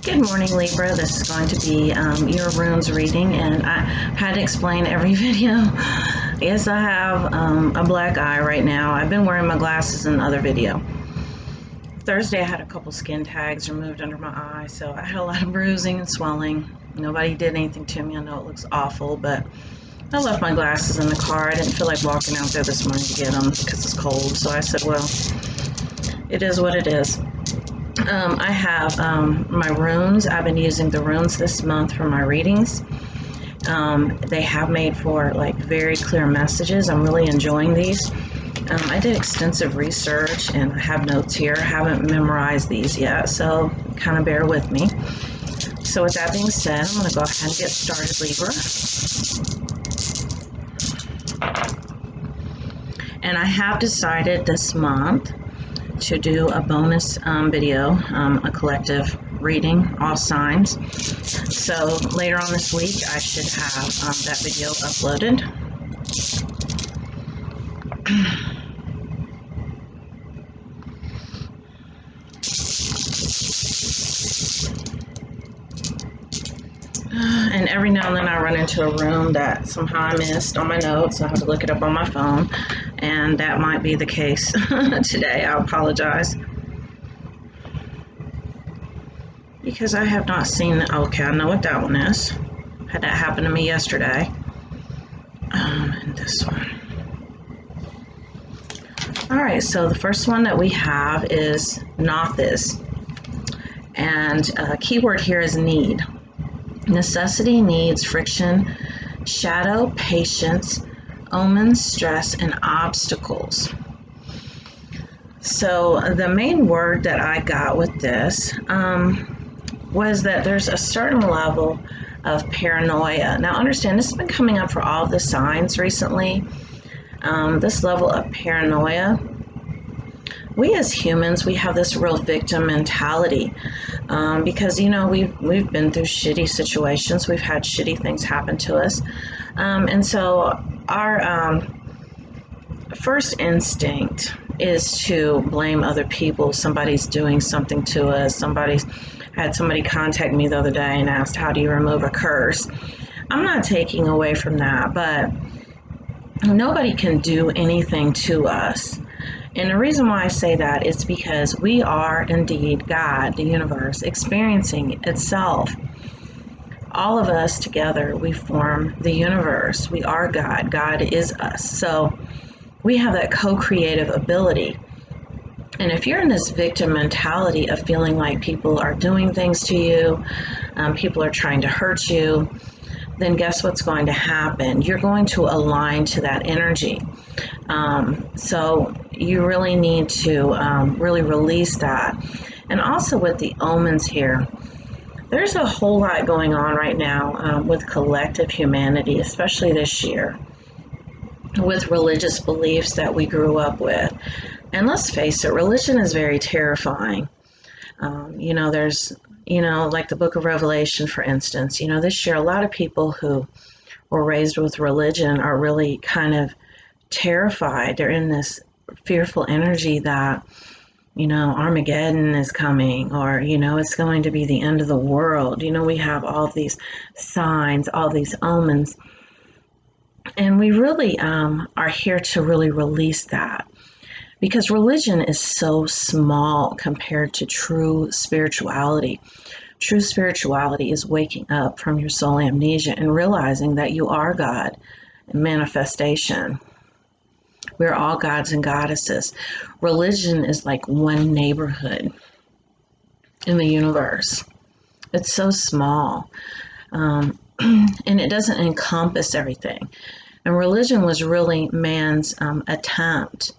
Good morning, Libra. This is going to be your runes reading, and I had to explain every video. Yes, I have a black eye right now. I've been wearing my glasses in the other video. Thursday, I had a couple skin tags removed under my eye, so I had a lot of bruising and swelling. Nobody did anything to me. I know it looks awful, but I left my glasses in the car. I didn't feel like walking out there this morning to get them because it's cold, so I said, well, it is what it is. I have my runes. I've been using the runes this month for my readings. They have made for like very clear messages. I'm really enjoying these. I did extensive research and I have notes here. I haven't memorized these yet, so kind of bear with me. So with that being said, I'm going to go ahead and get started, Libra. And I have decided this month to do a bonus video, a collective reading, all signs. So later on this week, I should have that video uploaded. And every now and then I run into a room that somehow I missed on my notes, so I have to look it up on my phone, and that might be the case today. I apologize. Because I have not seen, okay, I know what that one is. Had that happen to me yesterday. And this one. All right, so the first one that we have is Nothis. And keyword here is need. Necessity, needs, friction, shadow, patience, omens, stress, and obstacles. So the main word that I got with this was that there's a certain level of paranoia. Now understand, this has been coming up for all the signs recently. This level of paranoia. We as humans, we have this real victim mentality because, you know, we've been through shitty situations. We've had shitty things happen to us. And so our first instinct is to blame other people. Somebody's doing something to us. Had somebody contact me the other day and asked, how do you remove a curse? I'm not taking away from that, but nobody can do anything to us. And the reason why I say that is because we are indeed God, the universe, experiencing itself. All of us together, we form the universe. We are God. God is us. So we have that co-creative ability. And if you're in this victim mentality of feeling like people are doing things to you, people are trying to hurt you, then guess what's going to happen? You're going to align to that energy. So you really need to really release that. And also with the omens here, there's a whole lot going on right now with collective humanity, especially this year, with religious beliefs that we grew up with. And let's face it, religion is very terrifying. You know, there's, you know, like the book of Revelation, for instance, you know, this year, a lot of people who were raised with religion are really kind of terrified. They're in this fearful energy that, you know, Armageddon is coming, or, you know, it's going to be the end of the world. You know, we have all these signs, all these omens, and we really are here to really release that. Because religion is so small compared to true spirituality. True spirituality is waking up from your soul amnesia and realizing that you are God in manifestation. We're all gods and goddesses. Religion is like one neighborhood in the universe. It's so small. And it doesn't encompass everything. And religion was really man's attempt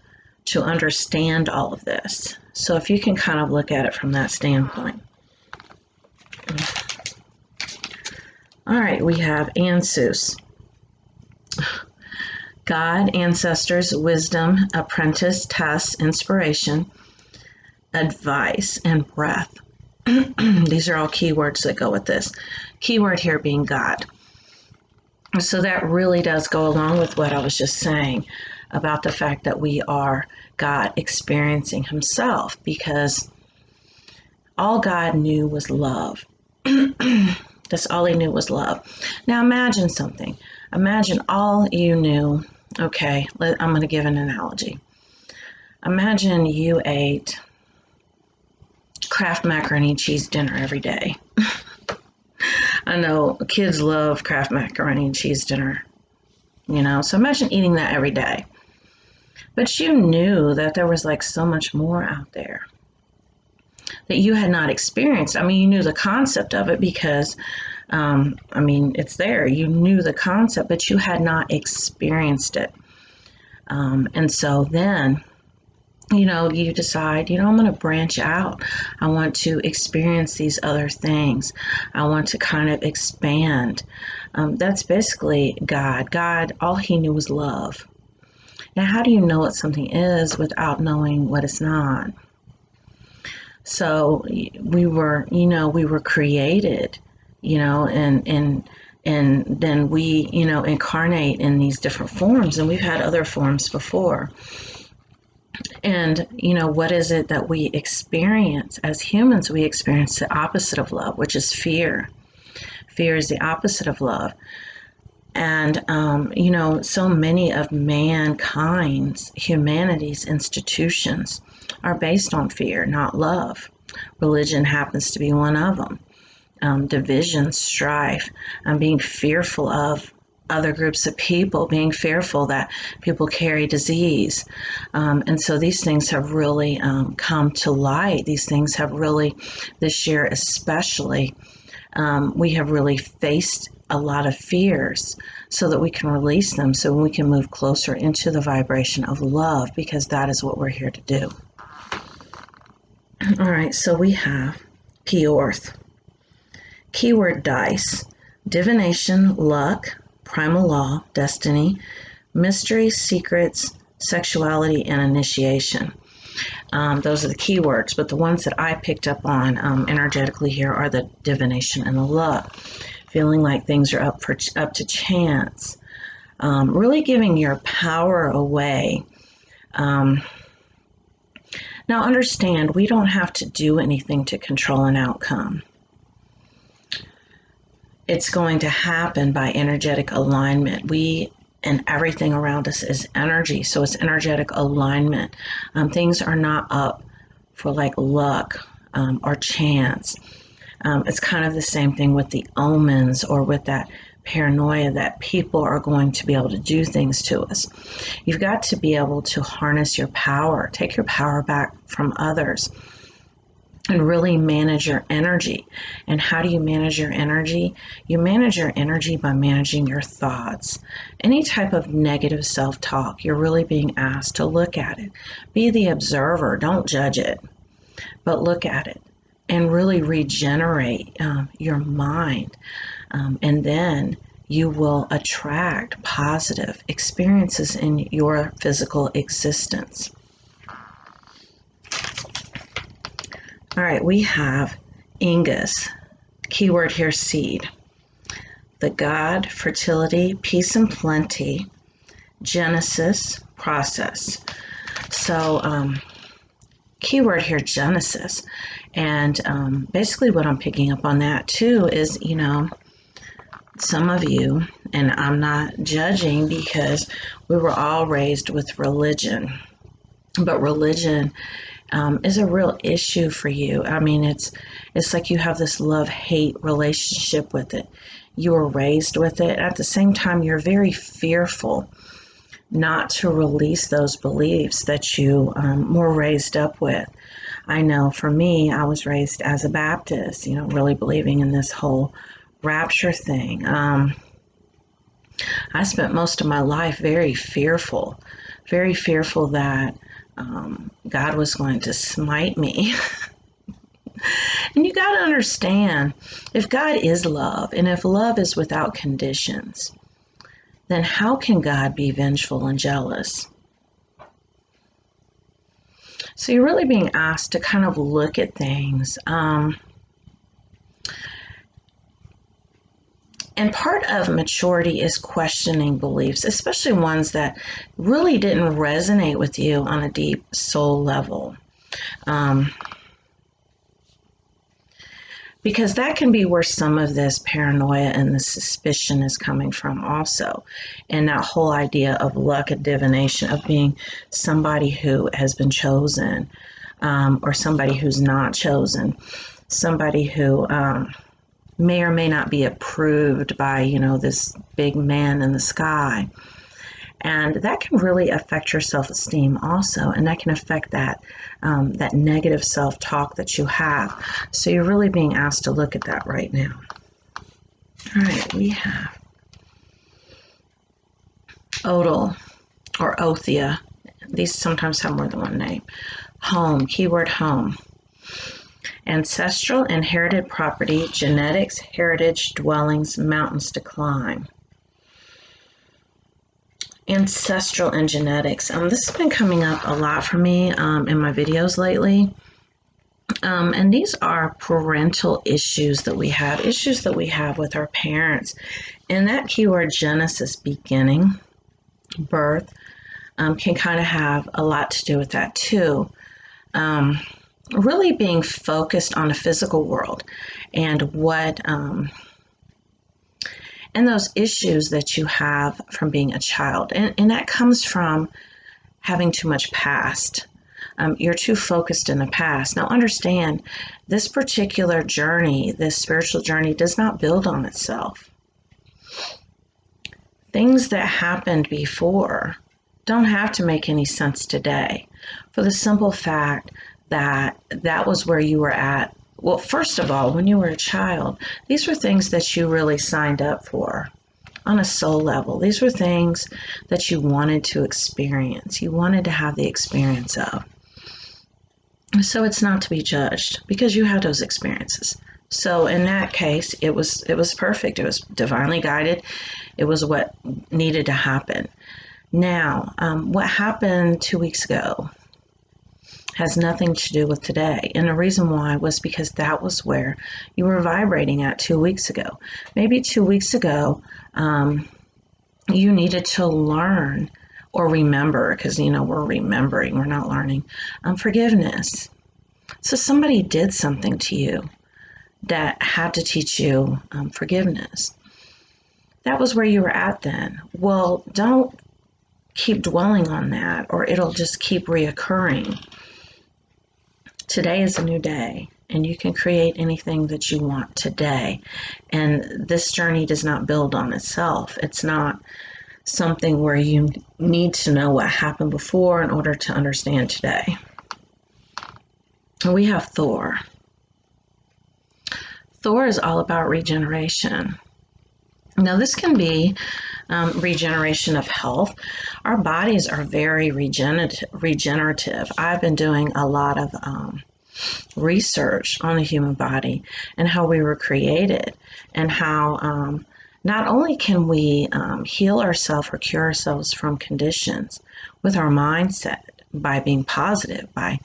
to understand all of this. So if you can kind of look at it from that standpoint. All right, we have Ansus. God, ancestors, wisdom, apprentice, test, inspiration, advice, and breath. These are all keywords that go with this. Keyword here being God. So that really does go along with what I was just saying about the fact that we are God experiencing himself, because All God knew was love. That's all he knew was love. Now imagine something. Imagine all you knew. Okay, I'm going to give an analogy. Imagine you ate Kraft macaroni and cheese dinner every day. I know kids love Kraft macaroni and cheese dinner, so imagine eating that every day. But you knew that there was like so much more out there that you had not experienced. I mean, you knew the concept of it because, it's there. You knew the concept, but you had not experienced it. And so then, you decide, I'm going to branch out. I want to experience these other things. I want to kind of expand. That's basically God. God, all he knew was love. Now, how do you know what something is without knowing what it's not? So we were created, and then we, incarnate in these different forms, and we've had other forms before. And, what is it that we experience? As humans, we experience the opposite of love, which is fear. Fear is the opposite of love. And, so many of humanity's institutions are based on fear, not love. Religion happens to be one of them. Division, strife, being fearful of other groups of people, being fearful that people carry disease. And so these things have really come to light. These things have really, this year especially, we have really faced a lot of fears so that we can release them, so we can move closer into the vibration of love, because that is what we're here to do. All right, so we have P-Orth. Keyword dice, divination, luck, primal law, destiny, mystery, secrets, sexuality, and initiation. Those are the keywords, but the ones that I picked up on energetically here are the divination and the luck. Feeling like things are up to chance. Really giving your power away. Now understand, we don't have to do anything to control an outcome. It's going to happen by energetic alignment. We and everything around us is energy, so it's energetic alignment. Things are not up for like luck or chance. It's kind of the same thing with the omens or with that paranoia that people are going to be able to do things to us. You've got to be able to harness your power, take your power back from others, and really manage your energy. And how do you manage your energy? You manage your energy by managing your thoughts. Any type of negative self-talk, you're really being asked to look at it. Be the observer, don't judge it, but look at it and really regenerate your mind. And then you will attract positive experiences in your physical existence. All right, we have Ingus, keyword here, seed. The God, fertility, peace and plenty, Genesis, process. So keyword here, Genesis. And basically what I'm picking up on that too is, some of you, and I'm not judging because we were all raised with religion, but religion is a real issue for you. I mean, it's like you have this love-hate relationship with it. You were raised with it. At the same time, you're very fearful not to release those beliefs that you were raised up with. I know for me, I was raised as a Baptist, really believing in this whole rapture thing. I spent most of my life very fearful that God was going to smite me. And you got to understand, if God is love, and if love is without conditions, then how can God be vengeful and jealous? So you're really being asked to kind of look at things. And part of maturity is questioning beliefs, especially ones that really didn't resonate with you on a deep soul level. because that can be where some of this paranoia and the suspicion is coming from also. And that whole idea of luck and divination, of being somebody who has been chosen, or somebody who's not chosen, somebody who may or may not be approved by, this big man in the sky. And that can really affect your self-esteem also, and that can affect that negative self-talk that you have. So you're really being asked to look at that right now. All right, we have Odal or Othia. These sometimes have more than one name. Home, keyword home. Ancestral, inherited property, genetics, heritage, dwellings, mountains to climb. Ancestral and genetics. This has been coming up a lot for me in my videos lately. And these are parental issues that we have with our parents. And that keyword Genesis, beginning, birth, can kind of have a lot to do with that too. Really being focused on the physical world and what and those issues that you have from being a child. And that comes from having too much past. You're too focused in the past. Now understand, this particular journey, this spiritual journey, does not build on itself. Things that happened before don't have to make any sense today, for the simple fact that that was where you were at. Well, first of all, when you were a child, these were things that you really signed up for on a soul level. These were things that you wanted to experience. You wanted to have the experience of. So it's not to be judged because you had those experiences. So in that case, it was perfect. It was divinely guided. It was what needed to happen. Now, what happened 2 weeks ago has nothing to do with today. And the reason why was because that was where you were vibrating at 2 weeks ago. Maybe 2 weeks ago, you needed to learn or remember, because, we're remembering, we're not learning, forgiveness. So somebody did something to you that had to teach you forgiveness. That was where you were at then. Well, don't keep dwelling on that, or it'll just keep reoccurring. Today is a new day, and you can create anything that you want today. And this journey does not build on itself. It's not something where you need to know what happened before in order to understand today. And we have Thor. Thor is all about regeneration. Now, this can be regeneration of health. Our bodies are very regenerative. I've been doing a lot of research on the human body and how we were created, and how not only can we heal ourselves or cure ourselves from conditions with our mindset, by being positive, by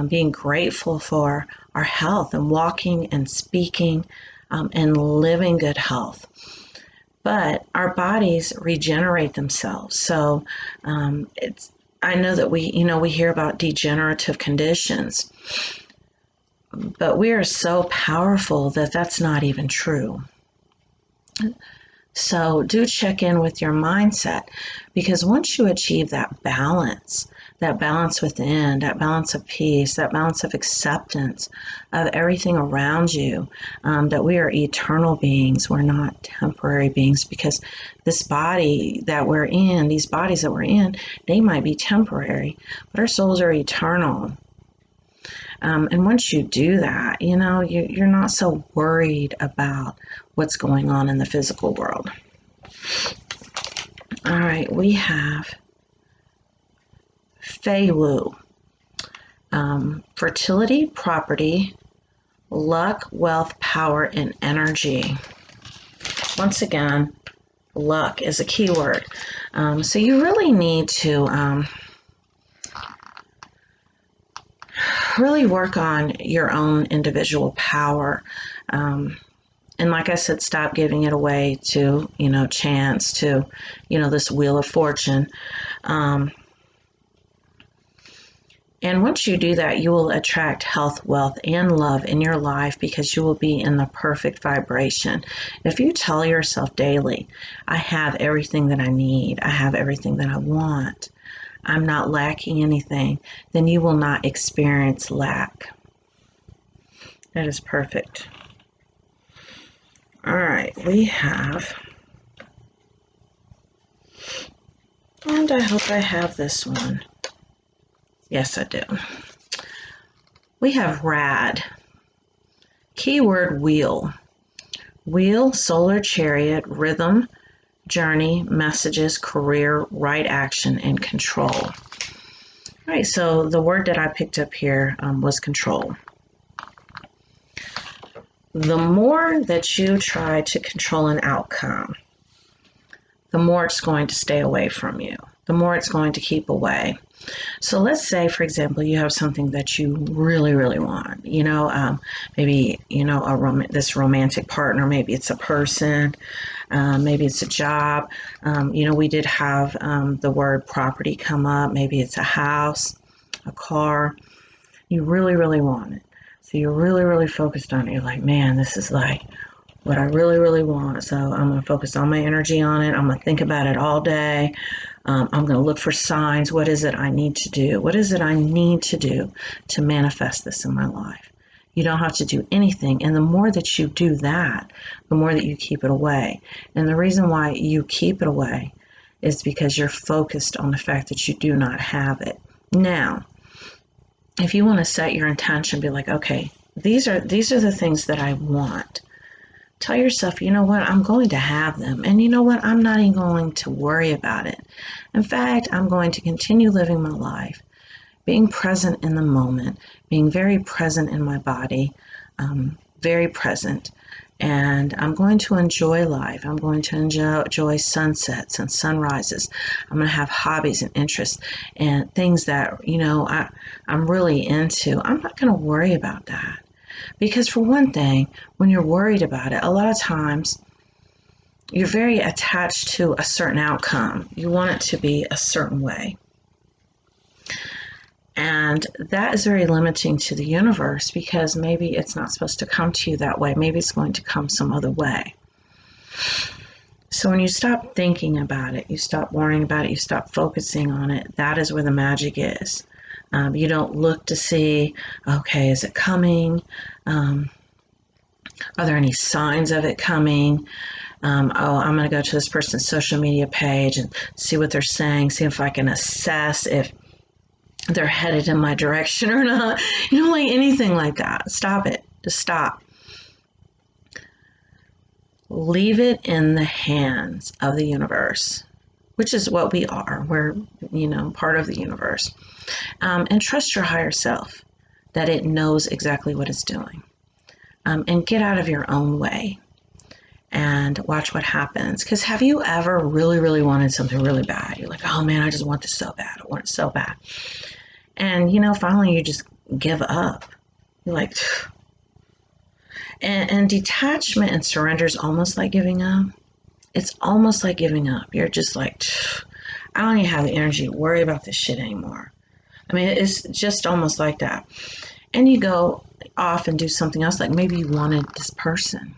being grateful for our health and walking and speaking and living good health. But our bodies regenerate themselves. So I know that we hear about degenerative conditions, but we are so powerful that that's not even true. So do check in with your mindset, because once you achieve that balance within, that balance of peace, that balance of acceptance of everything around you, that we are eternal beings, we're not temporary beings, because this body that we're in, these bodies that we're in, they might be temporary, but our souls are eternal. And once you do that, you're not so worried about what's going on in the physical world. All right, we have Feiwu. Fertility, property, luck, wealth, power, and energy. Once again, luck is a keyword. So you really need to really work on your own individual power. And like I said, stop giving it away to, chance, to, this wheel of fortune. And once you do that, you will attract health, wealth, and love in your life because you will be in the perfect vibration. If you tell yourself daily, I have everything that I need, I have everything that I want, I'm not lacking anything, then you will not experience lack. That is perfect. All right, we have, and I hope I have this one. Yes, I do. We have rad. Keyword wheel. Wheel, solar chariot, rhythm, journey, messages, career, right action, and control. All right, so the word that I picked up here was control. The more that you try to control an outcome, the more it's going to stay away from you, the more it's going to keep away. So let's say, for example, you have something that you really, really want. Maybe this romantic partner. Maybe it's a person. Maybe it's a job. We did have the word property come up. Maybe it's a house, a car. You really, really want it. So you're really, really focused on it. You're like, man, this is like what I really, really want. So I'm going to focus all my energy on it. I'm going to think about it all day. I'm going to look for signs. What is it I need to do? What is it I need to do to manifest this in my life? You don't have to do anything. And the more that you do that, the more that you keep it away. And the reason why you keep it away is because you're focused on the fact that you do not have it. Now, if you want to set your intention, be like, okay, these are the things that I want. Tell yourself, you know what, I'm going to have them. And you know what, I'm not even going to worry about it. In fact, I'm going to continue living my life, being present in the moment, being very present in my body, very present. And I'm going to enjoy life. I'm going to enjoy sunsets and sunrises. I'm going to have hobbies and interests and things that, I'm really into. I'm not going to worry about that. Because for one thing, when you're worried about it, a lot of times you're very attached to a certain outcome. You want it to be a certain way. And that is very limiting to the universe because maybe it's not supposed to come to you that way. Maybe it's going to come some other way. So when you stop thinking about it, you stop worrying about it, you stop focusing on it, that is where the magic is. You don't look to see, okay, is it coming? Are there any signs of it coming? I'm going to go to this person's social media page and see what they're saying, see if I can assess if they're headed in my direction or not. Like anything like that. Stop it. Just stop. Leave it in the hands of the universe, which is what we are. We're, part of the universe. And trust your higher self that it knows exactly what it's doing. And get out of your own way and watch what happens. Because have you ever really, really wanted something really bad? You're like, oh man, I just want this so bad. I want it so bad. And, finally you just give up. You're like, and detachment and surrender is almost like giving up. It's almost like giving up. You're just like, I don't even have the energy to worry about this shit anymore. I mean, it's just almost like that. And you go off and do something else. Like maybe you wanted this person.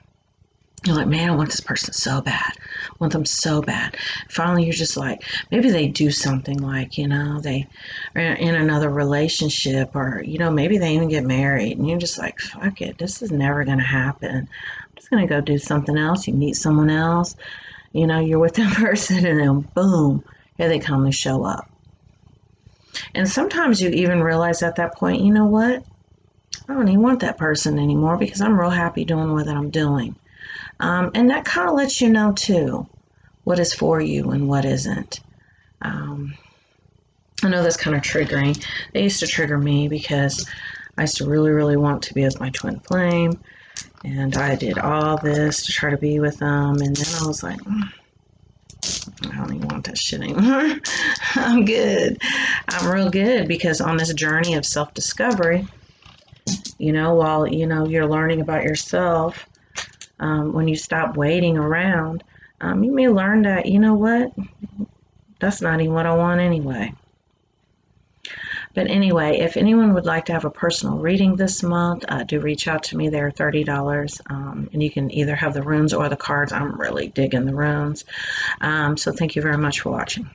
You're like, man, I want this person so bad. I want them so bad. Finally, you're just like, maybe they do something like, they are in another relationship or, maybe they even get married. And you're just like, fuck it. This is never going to happen. I'm just going to go do something else. You meet someone else. You're with that person and then boom, here they come and show up. And sometimes you even realize at that point, you know what? I don't even want that person anymore because I'm real happy doing what I'm doing. And that kind of lets you know, too, what is for you and what isn't. I know that's kind of triggering. They used to trigger me because I used to really, really want to be with my twin flame. And I did all this to try to be with them. And then I was like, I don't even want that shit anymore. I'm good. I'm real good because on this journey of self-discovery, while, you're learning about yourself, when you stop waiting around, you may learn that, that's not even what I want anyway. But anyway, if anyone would like to have a personal reading this month, do reach out to me. They're $30, and you can either have the runes or the cards. I'm really digging the runes. So thank you very much for watching.